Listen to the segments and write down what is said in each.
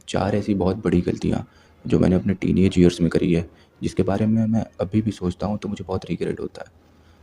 4 ऐसी बहुत बड़ी गलतियाँ जो मैंने अपने टीनेज ईयर्स में करी है, जिसके बारे में मैं अभी भी सोचता हूँ तो मुझे बहुत रिग्रेट होता है।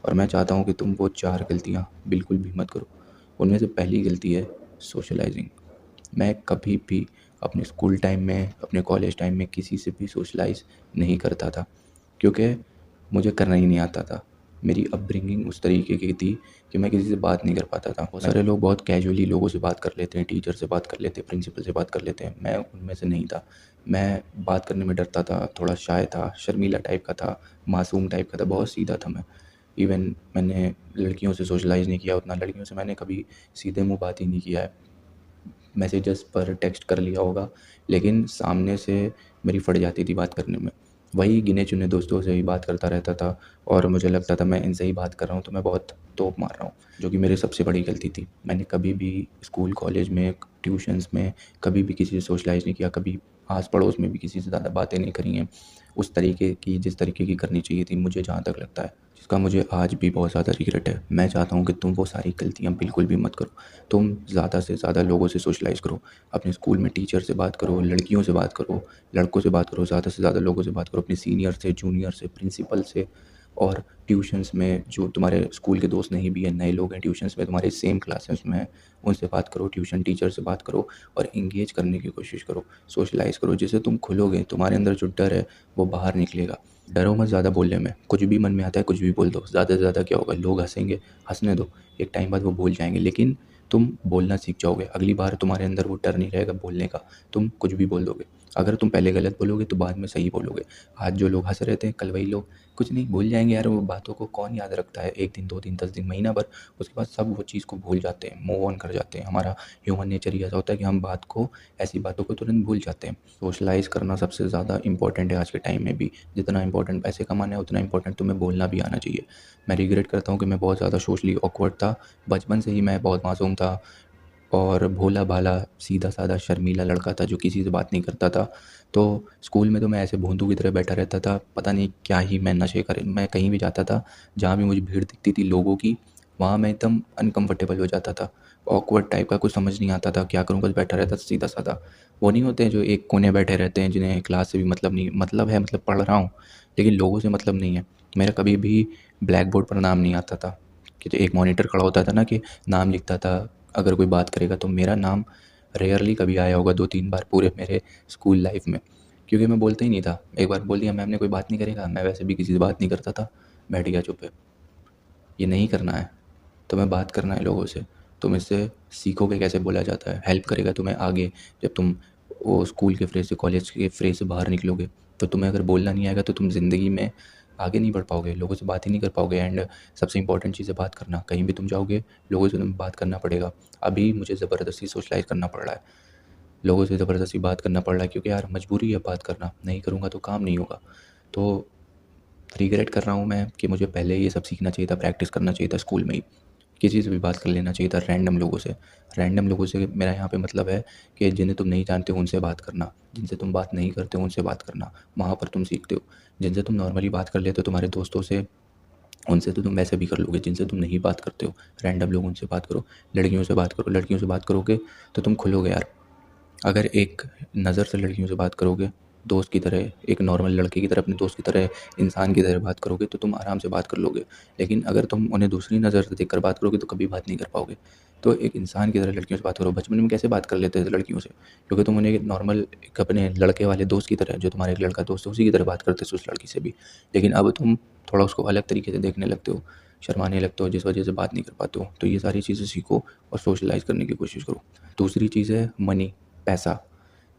और मैं चाहता हूँ कि तुम वो 4 गलतियाँ बिल्कुल भी मत करो। उनमें से पहली गलती है सोशलाइज़िंग। मैं कभी भी अपने स्कूल टाइम में, अपने कॉलेज टाइम में किसी से भी सोशलाइज़ नहीं करता था, क्योंकि मुझे करना ही नहीं आता था। मेरी अपब्रिंगिंग उस तरीके की थी कि मैं किसी से बात नहीं कर पाता था। बहुत सारे लोग बहुत कैजुअली लोगों से बात कर लेते हैं, टीचर से बात कर लेते हैं, प्रिंसिपल से बात कर लेते हैं। मैं उनमें से नहीं था। मैं बात करने में डरता था, थोड़ा शाय था, शर्मीला टाइप का था, मासूम टाइप का था, बहुत सीधा था मैं। इवन मैंने लड़कियों से सोशलाइज़ नहीं किया उतना, लड़कियों से मैंने कभी सीधे मुँह बात ही नहीं किया है। मैसेजेस पर टेक्स्ट कर लिया होगा, लेकिन सामने से मेरी फट जाती थी बात करने में। वही गिने-चुने दोस्तों से ही बात करता रहता था और मुझे लगता था मैं इनसे ही बात कर रहा हूँ तो मैं बहुत तोप मार रहा हूँ, जो कि मेरी सबसे बड़ी गलती थी। मैंने कभी भी स्कूल, कॉलेज में, ट्यूशन्स में कभी भी किसी से सोशलाइज़ नहीं किया, कभी आस-पड़ोस में भी किसी से ज़्यादा बातें नहीं करी हैं, उस तरीके की जिस तरीके की करनी चाहिए थी मुझे, जहाँ तक लगता है, जिसका मुझे आज भी बहुत ज़्यादा रिग्रेट है। मैं चाहता हूँ कि तुम वो सारी गलतियाँ बिल्कुल भी मत करो। तुम ज़्यादा से ज़्यादा लोगों से सोशलाइज़ करो। अपने स्कूल में टीचर से बात करो, लड़कियों से बात करो, लड़कों से बात करो, ज़्यादा से ज़्यादा लोगों से बात करो, अपने सीनियर से, जूनियर से, प्रिंसिपल से। और ट्यूशन्स में जो तुम्हारे स्कूल के दोस्त नहीं भी हैं, नए लोग हैं ट्यूशन्स में, तुम्हारे सेम क्लासेस में हैं, उनसे बात करो, ट्यूशन टीचर से बात करो और एंगेज करने की कोशिश करो, सोशलाइज़ करो। जिससे तुम खुलोगे, तुम्हारे अंदर जो डर है वो बाहर निकलेगा। डरो मत ज़्यादा बोलने में, कुछ भी मन में आता है कुछ भी बोल दो। ज़्यादा से ज़्यादा क्या होगा, लोग हँसेंगे, हँसने दो, एक टाइम बाद वो भूल जाएँगे, लेकिन तुम बोलना सीख जाओगे। अगली बार तुम्हारे अंदर वो डर नहीं रहेगा बोलने का, तुम कुछ भी बोल दोगे। अगर तुम पहले गलत बोलोगे तो बाद में सही बोलोगे। आज जो लोग हँस रहे थे, कल वही लोग कुछ नहीं, भूल जाएँगे यार, वो बातों को कौन याद रखता है 1 दिन, 2 दिन, 10 दिन, महीना भर, उसके बाद सब वो चीज़ को भूल जाते हैं, मूव ऑन कर जाते हैं। हमारा ह्यूमन नेचर ही ऐसा होता है कि हम बात को, ऐसी बातों को तुरंत भूल जाते हैं। सोशलाइज़ करना सबसे ज़्यादा इम्पोर्टेंट है आज के टाइम में भी। जितना इम्पोर्टेंट पैसे कमाना है, उतना इम्पोर्टेंट तुम्हें बोलना भी आना चाहिए। मैं रिग्रेट करता हूँ कि मैं बहुत ज़्यादा सोशली ऑकवर्ड था। बचपन से ही मैं बहुत मासूम था और भोला-भाला, सीधा-साधा, शर्मीला लड़का था जो किसी से बात नहीं करता था। तो स्कूल में तो मैं ऐसे भोंदू की तरह बैठा रहता था, पता नहीं क्या ही मैं नशे करे, मैं कहीं भी जाता था, जहाँ भी मुझे भीड़ दिखती थी लोगों की, वहाँ मैं एकदम अनकम्फ़र्टेबल हो जाता था। ऑकवर्ड टाइप का, कुछ समझ नहीं आता था क्या करूँ, बस बैठा रहता था सीधा-साधा। वो नहीं होते हैं जो एक कोने बैठे रहते हैं, जिन्हें क्लास से भी मतलब नहीं, मतलब है, मतलब पढ़ रहा हूँ, लेकिन लोगों से मतलब नहीं है। मेरा कभी भी ब्लैक बोर्ड पर नाम नहीं आता था, कि जो एक मॉनिटर खड़ा होता था ना, कि नाम लिखता था, अगर कोई बात करेगा तो मेरा नाम रेयरली कभी आया होगा 2-3 बार पूरे मेरे स्कूल लाइफ में, क्योंकि मैं बोलता ही नहीं था। एक बार बोल दिया मैम ने कोई बात नहीं करेगा, मैं वैसे भी किसी से बात नहीं करता था, बैठ गया चुप है। ये नहीं करना है, तुम्हें बात करना है लोगों से। तुम इससे सीखोगे कैसे बोला जाता है, हेल्प करेगा तुम्हें आगे। जब तुम वो स्कूल के फ्रेज़ से, कॉलेज के फ्रेज़ से बाहर निकलोगे, तो तुम्हें अगर बोलना नहीं आएगा तो तुम ज़िंदगी में आगे नहीं बढ़ पाओगे, लोगों से बात ही नहीं कर पाओगे। एंड सबसे इम्पोर्टेंट चीज़ है बात करना। कहीं भी तुम जाओगे, लोगों से तुम्हें बात करना पड़ेगा। अभी मुझे ज़बरदस्ती सोशलाइज़ करना पड़ रहा है, लोगों से ज़बरदस्ती बात करना पड़ रहा है, क्योंकि यार मजबूरी है बात करना, नहीं करूँगा तो काम नहीं होगा। तो रिग्रेट कर रहा हूँ मैं कि मुझे पहले ये सब सीखना चाहिए था, प्रैक्टिस करना चाहिए था स्कूल में ही। किसी से भी बात कर लेना चाहिए था, रैंडम लोगों से। रैंडम लोगों से मेरा यहाँ पे मतलब है कि जिन्हें तुम नहीं जानते हो उनसे बात करना, जिनसे तुम बात नहीं करते हो उनसे बात करना, वहाँ पर तुम सीखते हो। जिनसे तुम नॉर्मली बात कर लेते हो तुम्हारे दोस्तों से, उनसे तो तुम वैसे भी कर लोगे। जिनसे तुम नहीं बात करते हो, रैंडम लोग, उनसे बात करो। लड़कियों से बात करो, लड़कियों से बात करोगे तो तुम खुलोगे यार। अगर एक नज़र से लड़कियों से बात करोगे, दोस्त की तरह, एक नॉर्मल लड़के की तरह, अपने दोस्त की तरह, इंसान की तरह बात करोगे तो तुम आराम से बात कर लोगे। लेकिन अगर तुम उन्हें दूसरी नज़र से देखकर बात करोगे तो कभी बात नहीं कर पाओगे। तो एक इंसान की तरह लड़कियों से बात करो। बचपन में कैसे बात कर लेते थे लड़कियों से? क्योंकि तुम उन्हें नॉर्मल एक अपने लड़के वाले दोस्त की तरह, जो तुम्हारा एक लड़का दोस्त है उसी की तरह बात करते थे उस लड़की से भी। लेकिन अब तुम थोड़ा उसको अलग तरीके से देखने लगते हो, शर्माने लगते हो, जिस वजह से बात नहीं कर पाते हो। तो ये सारी चीज़ें सीखो और सोशलाइज़ करने की कोशिश करो। दूसरी चीज़ है मनी, पैसा।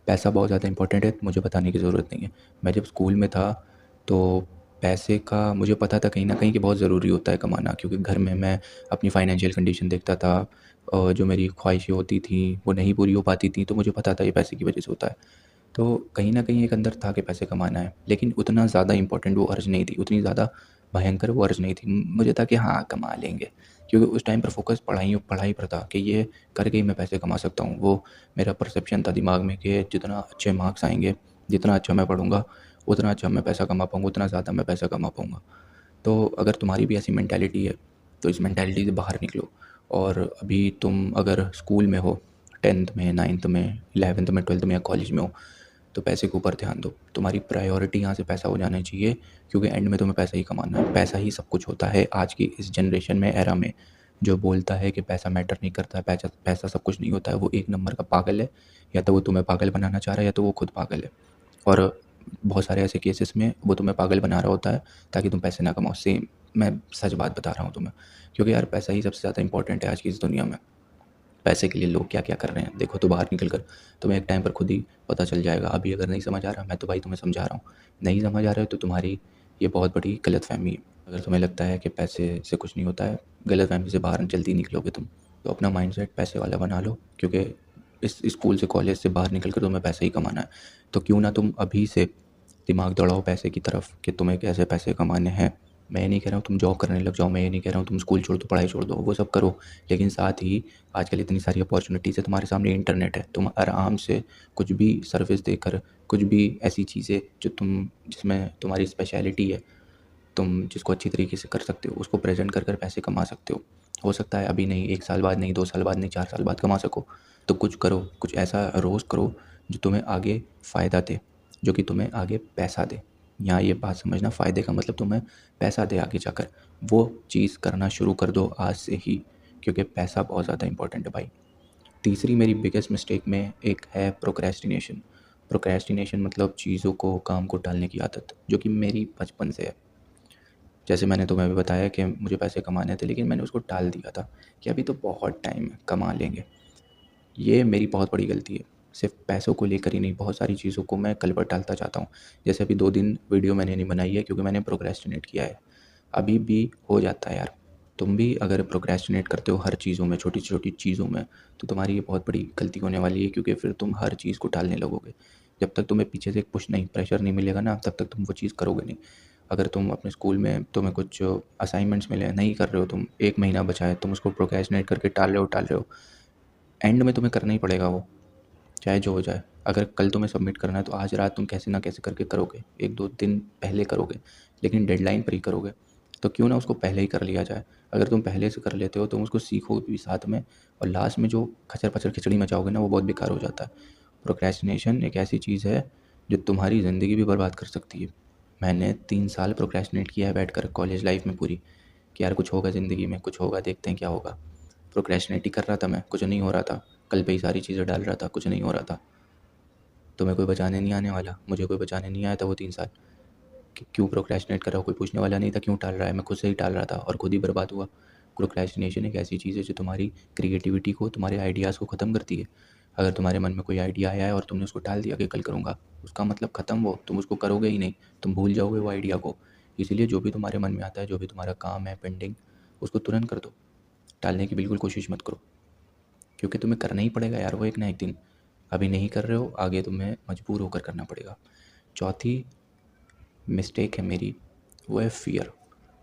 पैसा बहुत ज़्यादा इम्पोर्टेंट है, मुझे बताने की ज़रूरत नहीं है। मैं जब स्कूल में था तो पैसे का मुझे पता था कहीं न कहीं कि बहुत ज़रूरी होता है कमाना, क्योंकि घर में मैं अपनी फ़ाइनेंशियल कंडीशन देखता था और जो मेरी ख्वाहिशें होती थी वो नहीं पूरी हो पाती थी, तो मुझे पता था ये पैसे की वजह से होता है। तो कहीं न कहीं एक अंदर था कि पैसे कमाना है, लेकिन उतना ज़्यादा इम्पोर्टेंट वो अर्ज़ नहीं थी, उतनी ज़्यादा भयंकर वो अर्ज़ नहीं थी। मुझे था कि हाँ, कमा लेंगे, क्योंकि उस टाइम पर फ़ोकस पढ़ाई पढ़ाई पर था कि ये करके ही मैं पैसे कमा सकता हूँ। वो मेरा परसेप्शन था दिमाग में कि जितना अच्छे मार्क्स आएँगे, जितना अच्छा मैं पढ़ूँगा, उतना अच्छा मैं पैसा कमा पाऊँगा, उतना ज़्यादा मैं पैसा कमा पाऊँगा। तो अगर तुम्हारी भी ऐसी मेंटालिटी है, तो इस मेंटालिटी से बाहर निकलो। और अभी तुम अगर स्कूल में हो, 10th में, 9th में, 11th में, 12th में या कॉलेज में हो, तो पैसे के ऊपर ध्यान दो। तुम्हारी प्रायोरिटी यहाँ से पैसा हो जाना चाहिए, क्योंकि एंड में तुम्हें पैसा ही कमाना है। पैसा ही सब कुछ होता है आज की इस जनरेशन में, एरा में। जो बोलता है कि पैसा मैटर नहीं करता है, पैसा पैसा सब कुछ नहीं होता है, वो एक नंबर का पागल है। या तो वो तुम्हें पागल बनाना चाह रहा है, या तो वो खुद पागल है। और बहुत सारे ऐसे केसेस में वो तुम्हें पागल बना रहा होता है ताकि तुम पैसे ना कमाओ। सेम, मैं सच बात बता रहा हूँ तुम्हें, क्योंकि यार पैसा ही सबसे ज़्यादा इंपॉर्टेंट है आज की इस दुनिया में। पैसे के लिए लोग क्या क्या कर रहे हैं देखो, तो बाहर निकल कर तुम्हें एक टाइम पर खुद ही पता चल जाएगा। अभी अगर नहीं समझ आ रहा, मैं तो भाई तुम्हें समझा रहा हूँ। नहीं समझ आ रहा है तो तुम्हारी ये बहुत बड़ी गलतफ़हमी है। अगर तुम्हें लगता है कि पैसे से कुछ नहीं होता है, गलतफ़हमी से बाहर जल्दी निकलोगे तुम। तो अपना माइंडसेट पैसे वाला बना लो, क्योंकि इस स्कूल से, कॉलेज से बाहर निकल कर तुम्हें पैसा ही कमाना है। तो क्यों ना तुम अभी से दिमाग दौड़ाओ पैसे की तरफ कि तुम्हें कैसे पैसे कमाने हैं। मैं ये नहीं कह रहा हूँ तुम जॉब करने लग जाओ, मैं ये नहीं कह रहा हूँ तुम स्कूल छोड़ दो, पढ़ाई छोड़ दो, वो सब करो। लेकिन साथ ही आजकल इतनी सारी अपॉर्चुनिटीज़ है तुम्हारे सामने, इंटरनेट है, तुम आराम से कुछ भी सर्विस देकर, कुछ भी ऐसी चीज़ें जो जिसमें तुम्हारी स्पेशलिटी है, तुम जिसको अच्छी तरीके से कर सकते हो, उसको प्रेजेंट कर कर पैसे कमा सकते हो सकता है अभी नहीं, 1 साल बाद नहीं, 2 साल बाद नहीं, 4 साल बाद कमा सको। तो कुछ करो, कुछ ऐसा रोज़ करो जो तुम्हें आगे फ़ायदा दे, जो कि तुम्हें आगे पैसा दे। यहाँ ये बात समझना, फ़ायदे का मतलब तुम्हें पैसा दे आगे जाकर। वो चीज़ करना शुरू कर दो आज से ही, क्योंकि पैसा बहुत ज़्यादा इंपॉर्टेंट है भाई। तीसरी मेरी बिगेस्ट मिस्टेक में एक है प्रोक्रेस्टिनेशन। प्रोक्रेस्टिनेशन मतलब चीज़ों को, काम को टालने की आदत, जो कि मेरी बचपन से है। जैसे मैंने तुम्हें अभी बताया कि मुझे पैसे कमाने थे, लेकिन मैंने उसको टाल दिया था कि अभी तो बहुत टाइम है, कमा लेंगे। ये मेरी बहुत बड़ी गलती है। सिर्फ पैसों को लेकर ही नहीं, बहुत सारी चीज़ों को मैं कल पर टालता जाता हूँ। जैसे अभी 2 दिन वीडियो मैंने नहीं बनाई है क्योंकि मैंने प्रोक्रेस्टिनेट किया है। अभी भी हो जाता है यार। तुम भी अगर प्रोक्रेस्टिनेट करते हो हर चीज़ों में, छोटी-छोटी चीज़ों में, तो तुम्हारी ये बहुत बड़ी गलती होने वाली है, क्योंकि फिर तुम हर चीज़ को टालने लगोगे। जब तक तुम्हें पीछे से एक पुश नहीं, प्रेशर नहीं मिलेगा ना, तब तक तुम वो चीज़ करोगे नहीं। अगर तुम अपने स्कूल में, तुम्हें कुछ असाइनमेंट्स मिले हैं, नहीं कर रहे हो तुम, 1 महीना बचा है, तुम उसको प्रोक्रेस्टिनेट करके टाल रहे हो, एंड में तुम्हें करना ही पड़ेगा वो, चाहे जो हो जाए। अगर कल तुम्हें सबमिट करना है तो आज रात तुम कैसे ना कैसे करके करोगे, 1-2 दिन पहले करोगे, लेकिन डेडलाइन पर ही करोगे। तो क्यों ना उसको पहले ही कर लिया जाए। अगर तुम पहले से कर लेते हो तुम उसको सीखोगे भी साथ में, और लास्ट में जो खचर-पचर खिचड़ी मचाओगे ना, वो बहुत बेकार हो जाता है। प्रोक्रेस्टिनेशन एक ऐसी चीज़ है जो तुम्हारी ज़िंदगी भी बर्बाद कर सकती है। मैंने 3 साल प्रोक्रेस्टिनेट किया है बैठकर कॉलेज लाइफ में पूरी, कि यार कुछ होगा ज़िंदगी में, कुछ होगा, देखते हैं क्या होगा। प्रोक्रेस्टिनेट ही कर रहा था मैं, कुछ नहीं हो रहा था। कल पे ही सारी चीज़ें डाल रहा था, कुछ नहीं हो रहा था। तुम्हें कोई बचाने नहीं आने वाला, मुझे कोई बचाने नहीं आया था वो 3 साल कि क्यों प्रोक्रेस्टिनेट कर रहा हो। कोई पूछने वाला नहीं था क्यों टाल रहा है, मैं खुद से ही टाल रहा था और खुद ही बर्बाद हुआ। प्रोक्रेस्टिनेशन एक ऐसी चीज़ है जो तुम्हारी क्रिएटिविटी को, तुम्हारे आइडियाज़ को ख़त्म करती है। अगर तुम्हारे मन में कोई आइडिया आया है और तुमने उसको टाल दिया कि कल करूँगा, उसका मतलब ख़त्म वो, तुम उसको करोगे ही नहीं, तुम भूल जाओगे वो आइडिया को। इसीलिए जो भी तुम्हारे मन में आता है, जो भी तुम्हारा काम है पेंडिंग, उसको तुरंत कर दो। टालने की बिल्कुल कोशिश मत करो, क्योंकि तुम्हें करना ही पड़ेगा यार वो एक ना एक दिन। अभी नहीं कर रहे हो, आगे तुम्हें मजबूर होकर करना पड़ेगा। चौथी मिस्टेक है मेरी, वो है फ़ियर।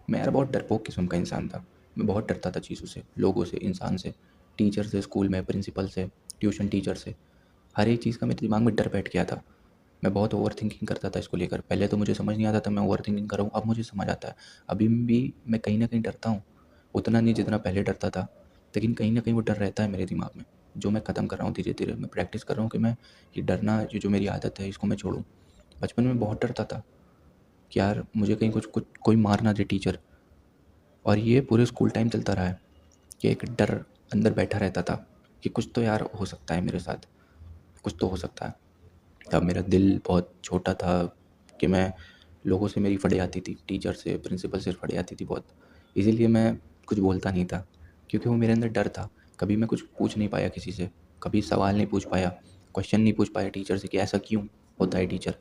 मैं यार बहुत डरपोक किस्म का इंसान था। मैं बहुत डरता था चीज़ों से, लोगों से, इंसान से, टीचर से, स्कूल में प्रिंसिपल से, ट्यूशन टीचर से। हर एक चीज़ का मेरे दिमाग में डर बैठ गया था। मैं बहुत ओवरथिंकिंग करता था इसको लेकर। पहले तो मुझे समझ नहीं आता था मैं ओवरथिंकिंग कर रहा हूँ, अब मुझे समझ आता है। अभी भी मैं कहीं न कहीं डरता हूँ, उतना नहीं जितना पहले डरता था, लेकिन कहीं न कहीं वो डर रहता है मेरे दिमाग में, जो मैं ख़त्म कर रहा हूँ धीरे-धीरे। मैं प्रैक्टिस कर रहा हूँ कि मैं ये डरना, ये जो मेरी आदत है, इसको मैं छोड़ूँ। बचपन में बहुत डरता था कि यार मुझे कहीं कुछ कुछ कोई मार ना दे टीचर, और ये पूरे स्कूल टाइम चलता रहा है कि एक डर अंदर बैठा रहता था कि कुछ तो यार हो सकता है मेरे साथ, कुछ तो हो सकता है। तब मेरा दिल बहुत छोटा था कि मैं, लोगों से मेरी फट जाती थी, टीचर से, प्रिंसिपल से फट जाती थी बहुत। इसीलिए मैं कुछ बोलता नहीं था, क्योंकि वो मेरे अंदर डर था। कभी मैं कुछ पूछ नहीं पाया किसी से, कभी सवाल नहीं पूछ पाया, क्वेश्चन नहीं पूछ पाया टीचर से कि ऐसा क्यों होता है टीचर।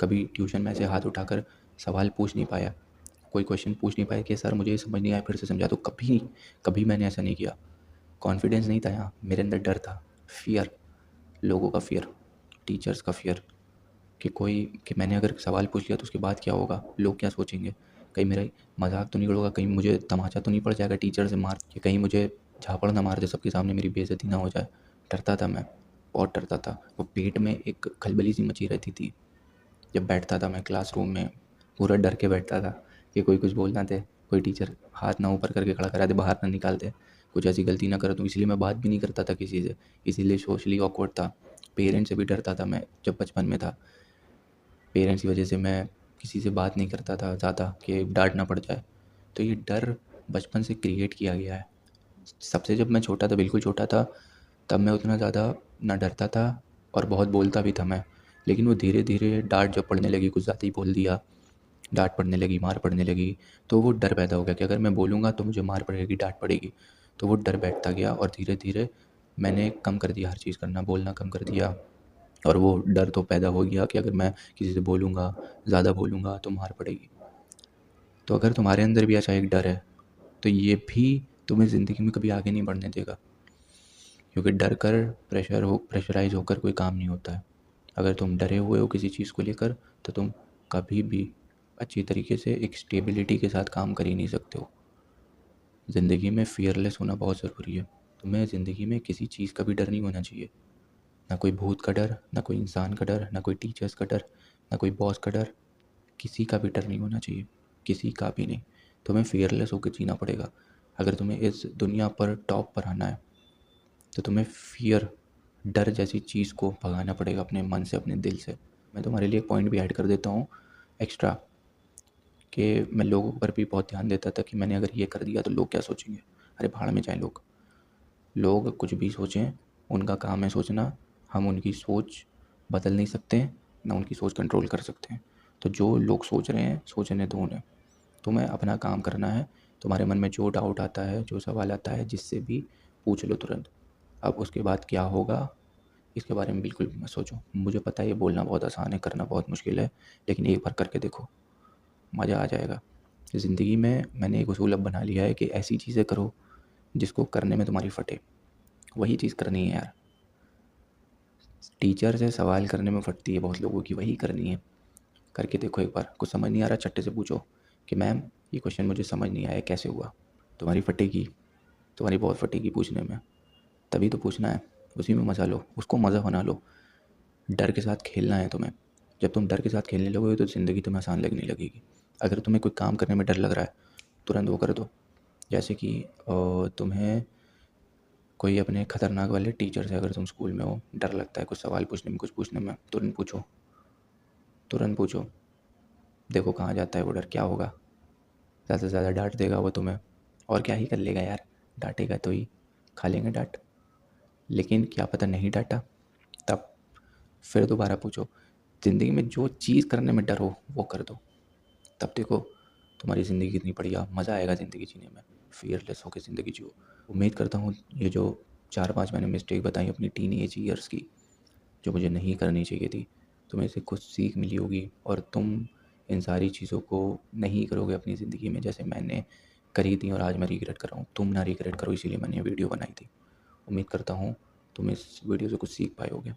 कभी ट्यूशन में ऐसे हाथ उठाकर सवाल पूछ नहीं पाया, कोई क्वेश्चन पूछ नहीं पाया कि सर मुझे ये समझ नहीं आया, फिर से समझा दो। कभी कभी मैंने ऐसा नहीं किया। कॉन्फिडेंस नहीं था यहाँ, मेरे अंदर डर था, फ़ियर, लोगों का फ़ियर, टीचर्स का फ़ियर, कि मैंने अगर सवाल पूछ लिया तो उसके बाद क्या होगा, लोग क्या सोचेंगे, कहीं मेरा मजाक तो नहीं उड़ेगा, कहीं मुझे तमाचा तो नहीं पड़ जाएगा टीचर से मार, कि कहीं मुझे झापड़ ना मार दे, सबके सामने मेरी बेइज्जती ना हो जाए। डरता था मैं, बहुत डरता था। वो पेट में एक खलबली सी मची रहती थी जब बैठता था मैं क्लासरूम में। पूरा डर के बैठता था कि कोई कुछ बोल ना दे, कोई टीचर हाथ ना ऊपर करके खड़ा करा दे, बाहर ना निकाल दे। कुछ ऐसी गलती ना करूँ, तो इसलिए मैं बात भी नहीं करता था किसी से, इसीलिए सोशली ऑकवर्ड था। पेरेंट्स से भी डरता था मैं जब बचपन में था। पेरेंट्स की वजह से मैं किसी से बात नहीं करता था ज़्यादा कि डांट ना पड़ जाए। तो ये डर बचपन से क्रिएट किया गया है। सबसे जब मैं छोटा था, बिल्कुल छोटा था, तब मैं उतना ज़्यादा ना डरता था और बहुत बोलता भी था मैं। लेकिन वो धीरे धीरे डांट जब पड़ने लगी, कुछ ज़्यादा ही बोल दिया, डांट पड़ने लगी, मार पड़ने लगी, तो वो डर पैदा हो गया कि अगर मैं बोलूँगा तो मुझे मार पड़ेगी, डांट पड़ेगी। तो वो डर बैठता गया और धीरे धीरे मैंने कम कर दिया हर चीज़ करना, बोलना कम कर दिया। और वो डर तो पैदा हो गया कि अगर मैं किसी से बोलूँगा, ज़्यादा बोलूँगा तो मार पड़ेगी। तो अगर तुम्हारे अंदर भी ऐसा एक डर है, तो ये भी तुम्हें ज़िंदगी में कभी आगे नहीं बढ़ने देगा, क्योंकि डर कर प्रेशराइज़ होकर कोई काम नहीं होता है। अगर तुम डरे हुए हो किसी चीज़ को लेकर, तो तुम कभी भी अच्छी तरीके से एक स्टेबिलिटी के साथ काम कर ही नहीं सकते हो। ज़िंदगी में फ़ियरलेस होना बहुत ज़रूरी है। तुम्हें ज़िंदगी में किसी चीज़ का भी डर नहीं होना चाहिए। ना कोई भूत का डर, ना कोई इंसान का डर, ना कोई टीचर्स का डर, ना कोई बॉस का डर। किसी का भी डर नहीं होना चाहिए, किसी का भी नहीं। तुम्हें फ़ियरलेस होकर जीना पड़ेगा। अगर तुम्हें इस दुनिया पर टॉप पर आना है, तो तुम्हें फ़ियर, डर जैसी चीज़ को भगाना पड़ेगा अपने मन से, अपने दिल से। मैं तुम्हारे लिए एक पॉइंट भी ऐड कर देता हूँ एक्स्ट्रा, कि मैं लोगों पर भी बहुत ध्यान देता था कि मैंने अगर ये कर दिया तो लोग क्या सोचेंगे। अरे भाड़ में जाएं लोग, लोग कुछ भी सोचें, उनका काम है सोचना। हम उनकी सोच बदल नहीं सकते, ना उनकी सोच कंट्रोल कर सकते हैं। तो जो लोग सोच रहे हैं, सोचने दो उन्हें। तुम्हें अपना काम करना है। तुम्हारे मन में जो डाउट आता है, जो सवाल आता है, जिससे भी पूछ लो तुरंत। अब उसके बाद क्या होगा, इसके बारे में बिल्कुल भी मत सोचो। मुझे पता है ये बोलना बहुत आसान है, करना बहुत मुश्किल है, लेकिन एक बार करके देखो, मज़ा आ जाएगा। ज़िंदगी में मैंने एक उसूल अब बना लिया है कि ऐसी चीज़ें करो जिसको करने में तुम्हारी फटे। वही चीज़ करनी है यार। टीचर से सवाल करने में फटती है बहुत लोगों की, वही करनी है। करके देखो एक बार। कुछ समझ नहीं आ रहा, चट्टे से पूछो कि मैम ये क्वेश्चन मुझे समझ नहीं आया, कैसे हुआ। तुम्हारी फटेगी, तुम्हारी बहुत फटेगी पूछने में। तभी तो पूछना है, उसी में मज़ा लो, उसको मज़ा बना लो। डर के साथ खेलना है तुम्हें। जब तुम डर के साथ खेलने लगोगे तो ज़िंदगी तुम्हें आसान लगने लगेगी। अगर तुम्हें कोई काम करने में डर लग रहा है, तुरंत वो कर दो। जैसे कि तुम्हें कोई अपने ख़तरनाक वाले टीचर से, अगर तुम स्कूल में हो, डर लगता है कुछ सवाल पूछने में, कुछ पूछने में, तुरंत पूछो, तुरंत पूछो। देखो कहाँ जाता है वो डर, क्या होगा। ज़्यादा से ज़्यादा डांट देगा वो तुम्हें, और क्या ही कर लेगा यार। डांटेगा तो ही, खा लेंगे डांट। लेकिन क्या पता नहीं डांटा, तब फिर दोबारा पूछो। ज़िंदगी में जो चीज़ करने में डर हो वो कर दो, तब देखो तुम्हारी ज़िंदगी कितनी बढ़िया, मज़ा आएगा ज़िंदगी जीने में। फ़ियरलेस होकर ज़िंदगी जियो। उम्मीद करता हूँ ये जो 4-5 मैंने मिस्टेक बताई अपनी टीनेज ईयर्स की, जो मुझे नहीं करनी चाहिए थी, तुम्हें इससे कुछ सीख मिली होगी और तुम इन सारी चीज़ों को नहीं करोगे अपनी ज़िंदगी में जैसे मैंने करी थी और आज मैं रिग्रेट कर रहा हूँ। तुम ना रिग्रेट करो, इसीलिए मैंने ये वीडियो बनाई थी। उम्मीद करता हूँ तुम इस वीडियो से कुछ सीख पाए होगे।